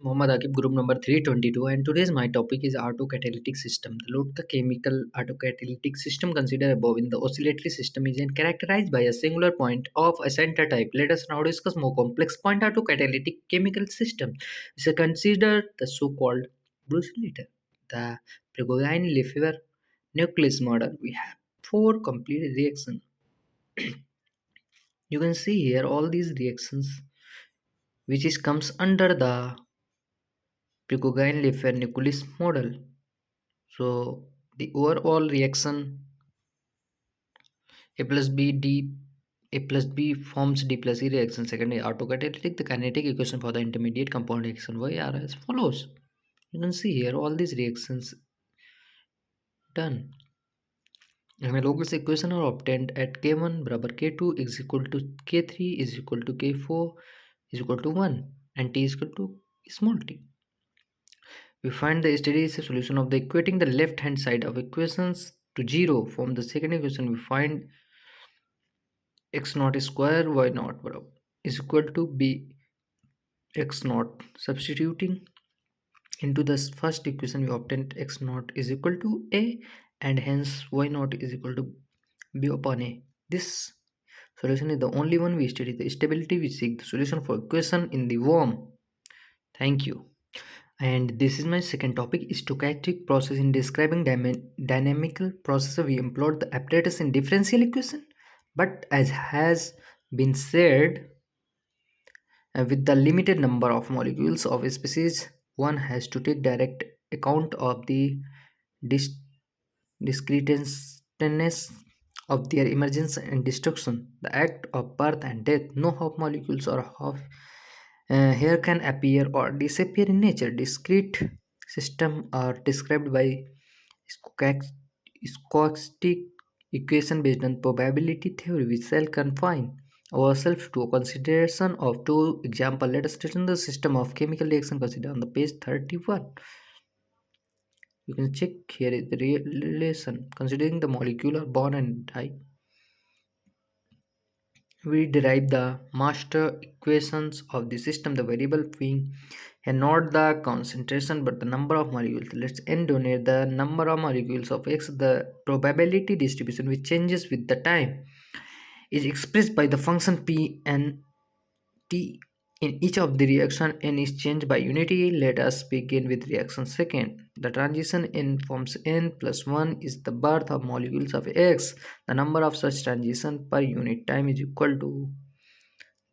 Mohd Aquib, group number 322, and today's my topic is autocatalytic system. The load chemical autocatalytic system considered above in the oscillatory system is characterized by a singular point of a center type. Let us now discuss more complex point autocatalytic chemical system. We consider the so-called brucillator, the Prigogine Lefevre nucleus model. We have four complete reactions. You can see here all these reactions which is comes under the Prigogine Lefevre nucleus model. So the overall reaction A plus B D A plus B forms D plus E reaction. Second is autocatalytic. The kinetic equation for the intermediate compound reaction Y are as follows. You can see here all these reactions done. Analogous equation are obtained at K1 barabar K2 is equal to K3 is equal to K4 is equal to 1 and T is equal to small t. We find the steady state solution of the equating the left hand side of equations to 0. From the second equation we find x naught square y naught is equal to b x naught. Substituting into the first equation we obtained x naught is equal to a and hence y naught is equal to b upon a. This solution is the only one we study the stability. We seek the solution for equation in the worm. Thank you. And this is my second topic is stochastic process. In describing dynamical process we employed the apparatus in differential equation, but as has been said, with the limited number of molecules of a species one has to take direct account of the dis- discreteness of their emergence and destruction, the act of birth and death. No half molecules or half here can appear or disappear in nature. Discrete systems are described by stochastic stochastic equation based on probability theory. We shall confine ourselves to a consideration of two examples. Let us study the system of chemical reaction considered on the page 31. You can check here is the relation considering the molecular bond and type. We derive the master equations of the system, the variable being and not the concentration but the number of molecules. Let's n donate the number of molecules of x. The probability distribution which changes with the time is expressed by the function p and t. In each of the reaction n is changed by unity. Let us begin with reaction second. The transition n forms n plus 1 is the birth of molecules of x. The number of such transition per unit time is equal to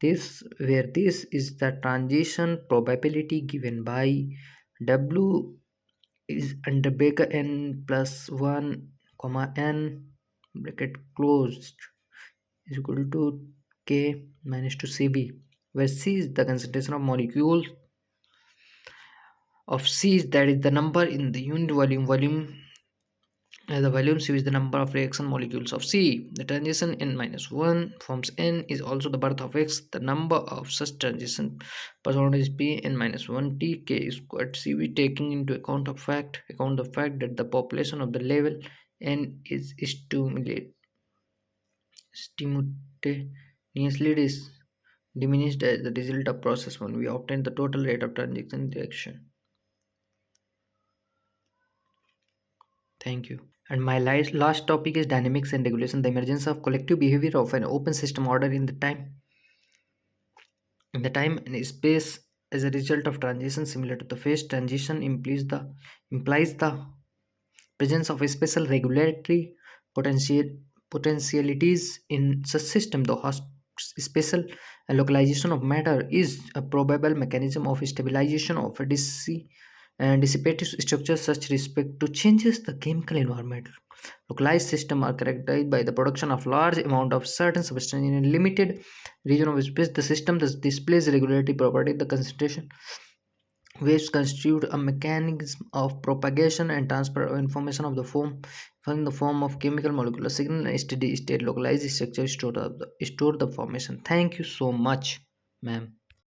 this, where this is the transition probability given by w is under bracket n plus 1 comma n bracket closed is equal to k minus 2 cb, where c is the concentration of molecules of c, that is the number in the unit volume. The volume C is the number of reaction molecules of C. The transition n minus 1 forms n is also the birth of X. The number of such transition percentage is P n minus 1 T K squared CV, taking into account the fact that the population of the level n is simultaneously diminished as the result of process 1. We obtain the total rate of transition reaction. Thank you. And my last topic is dynamics and regulation, the emergence of collective behavior of an open system order in the time and space as a result of transition similar to the phase transition implies the presence of a special regulatory potential potentialities in such system. The special localization of matter is a probable mechanism of stabilization of a and dissipative structure such respect to changes the chemical environment. Localized systems are characterized by the production of large amount of certain substance in a limited region of space. The system that displays regularity property, the concentration waves constitute a mechanism of propagation and transfer of information of the form in the form of chemical molecular signal and steady state localized structure store the formation. Thank you so much, ma'am.